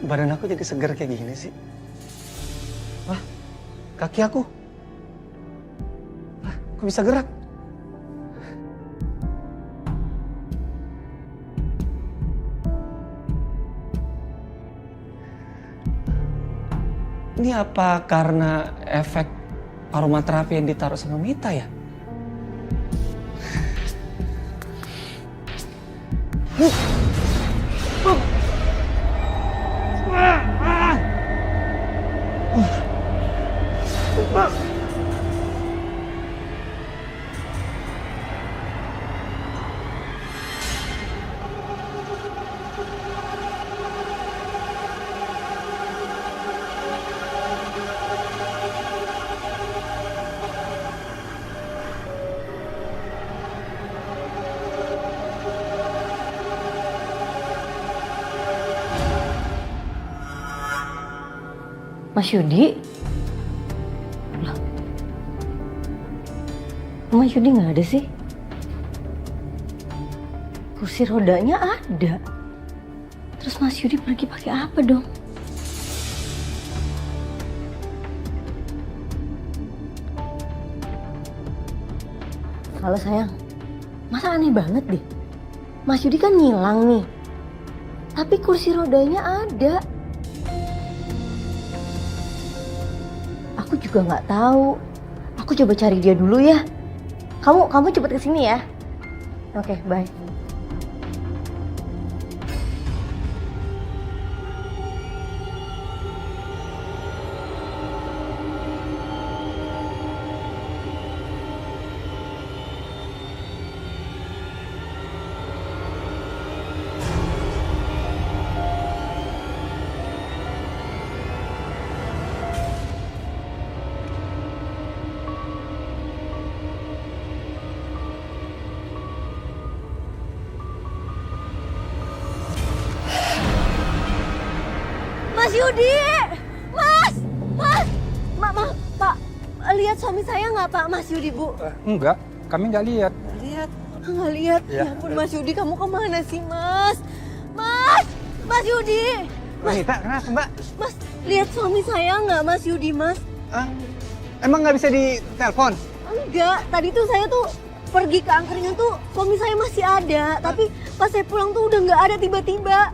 badan aku jadi segar kayak gini sih? Wah, kaki aku. Wah, kok bisa gerak? Ini apa karena efek aromaterapi yang ditaruh sama Mita ya? Mas Yudi? Loh. Mas Yudi nggak ada sih? Kursi rodanya ada. Terus Mas Yudi pergi pakai apa dong? Halo sayang, masa aneh banget deh. Mas Yudi kan ngilang nih. Tapi kursi rodanya ada. Aku juga nggak tahu. Aku coba cari dia dulu ya. Kamu cepet kesini ya. Oke, bye. Mas Yudi! Mas! Pak, lihat suami saya nggak Pak, Mas Yudi, Bu? Enggak, kami nggak lihat. Nggak lihat? Ya ampun Mas Yudi, kamu kemana sih Mas? Mas Yudi! Mita, kenapa Mbak? Mas, lihat suami saya nggak Mas Yudi, Mas? Emang nggak bisa ditelepon? Enggak, tadi tuh saya tuh pergi ke angkringan tuh suami saya masih ada. Tapi pas saya pulang tuh udah nggak ada tiba-tiba.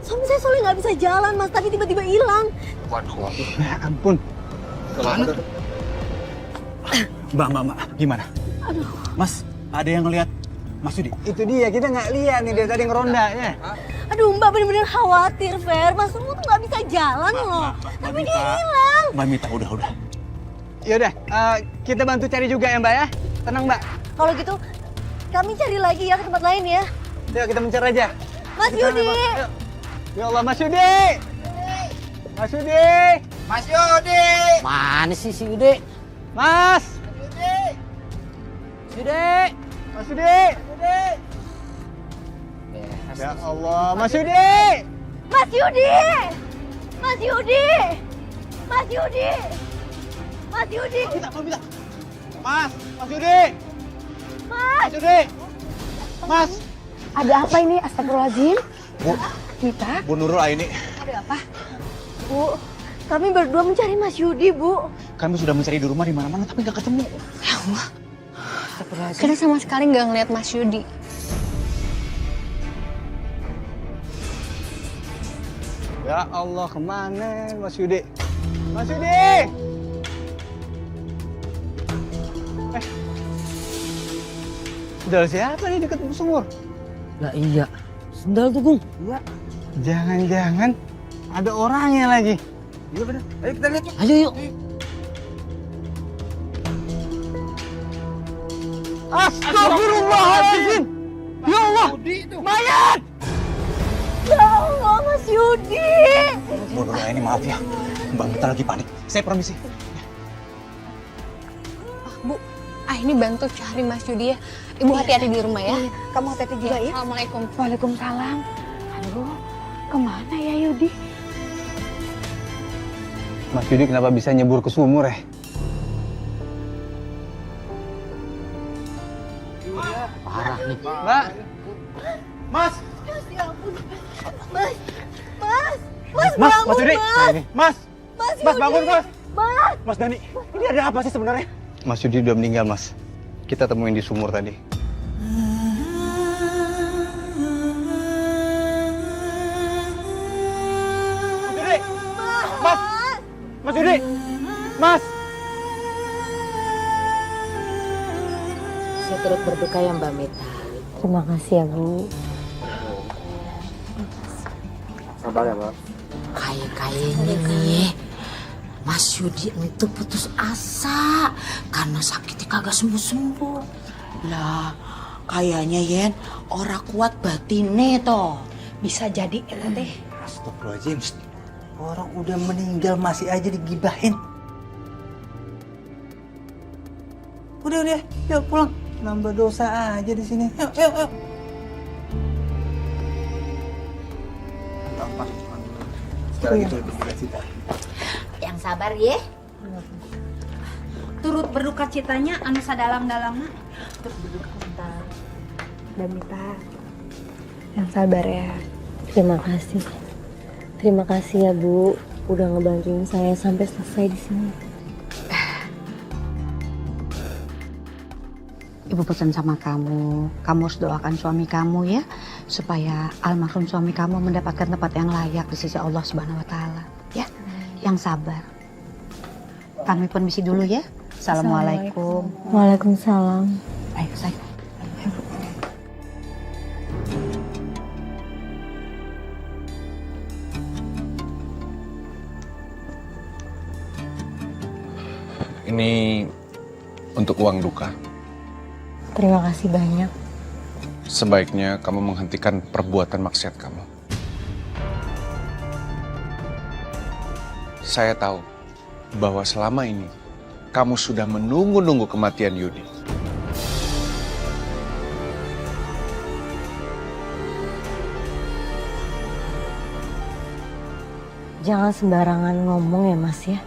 Suami saya soalnya nggak bisa jalan Mas, tapi tiba-tiba hilang. Waduh. Ya ampun. Mana? Mbak, gimana? Aduh. Mas, ada yang ngelihat Mas Yudi? Itu dia, kita nggak lihat nih dari tadi ngeronda ya. Aduh Mbak bener-bener khawatir, Fer. Mas Rumo tuh nggak bisa jalan loh. Tapi dia hilang. Mbak Mita, udah. Yaudah, kita bantu cari juga ya Mbak ya. Tenang Mbak. Kalau gitu, kami cari lagi ya ke tempat lain ya. Yuk kita mencari aja. Mas Yudi! Ayo. Ya Allah, Mas Yudi! Mas Yudi! Mas Yudi! Mana sih si Yudi? Mas! Yudi! Mas Yudi! Ya Allah, Mas Yudi! Mas Yudi! Mas Yudi! Mas Yudi! Mas Yudi! Mas Yudi! Mas Yudi! Mas! Ada apa ini? Astagfirullahaladzim. Bu, Mita? Bu Nurul ini. Ada apa? Bu, kami berdua mencari Mas Yudi, Bu. Kami sudah mencari di rumah di mana-mana tapi nggak ketemu. Ya Allah, kita sama sekali nggak ngeliat Mas Yudi. Ya Allah, kemana Mas Yudi? Mas Yudi! Sendal siapa nih deket sumur? Lah iya, sendal tuh Gung. Iya. Jangan-jangan ada orangnya lagi. Iya benar. Ayo kita lihat yuk. Ayo yuk. Astagfirullahaladzim! Ya Allah! Mayat! Ya Allah, Mas Yudi! Bu Nurul ini maaf ya. Mbak Mita lagi panik. Saya permisi. Bu, ini bantu cari Mas Yudi ya. Ibu hati-hati di rumah ya. Kamu hati-hati juga ya. Assalamualaikum. Waalaikumsalam. Aduh, kemana ya Yudi? Mas Yudi kenapa bisa nyebur ke sumur ya? Parah nih. Mbak! Mas! Ya ampun. Mas! Mas bangun, Yudi. Mas. Nah, ini. Mas Mas bangun Yudi. mas. Mas. Mas Dani, ini ada apa sih sebenarnya? Mas Yudi udah meninggal mas. Kita temuin di sumur tadi. Mas Yudi! Mas Yudi! Mas! Saya turut berduka ya Mbak Mita. Terima kasih ya, Bu. Sabar ya, Mbak. Kayaknya nih Mas Yudi itu putus asa karena sakitnya kagak sembuh-sembuh. Lah, kayaknya Yen orang kuat batine toh. Bisa jadi itu deh. Astagfirullahaladzim. Orang udah meninggal masih aja digibahin. Udah, yuk pulang. Nambah dosa aja di sini. Yuk. Sekali lagi turut berduka cita. Yang sabar ya. Turut berduka citanya anu sadalam-dalamna. Turut berduka cita. Mbak Mita, yang sabar ya. Terima kasih. Terima kasih ya, Bu. Udah ngebantuin saya sampai selesai di sini. Ibu pesan sama kamu harus doakan suami kamu ya, supaya almarhum suami kamu mendapatkan tempat yang layak di sisi Allah Subhanahu Wa Taala, ya. Yang sabar. Kami permisi dulu ya. Assalamualaikum. Waalaikumsalam. Ayo sayang. Ini untuk uang duka. Terima kasih banyak. Sebaiknya kamu menghentikan perbuatan maksiat kamu. Saya tahu bahwa selama ini kamu sudah menunggu-nunggu kematian Yudi. Jangan sembarangan ngomong ya, Mas ya.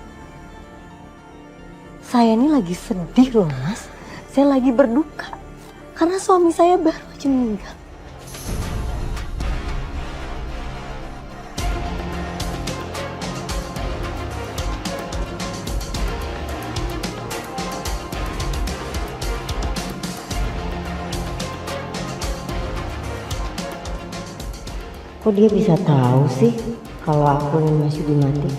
Saya ini lagi sedih loh, Mas. Saya lagi berduka. Karena suami saya baru aja meninggal. Kok dia bisa tahu sih kalau aku dan Mas Yudi mati?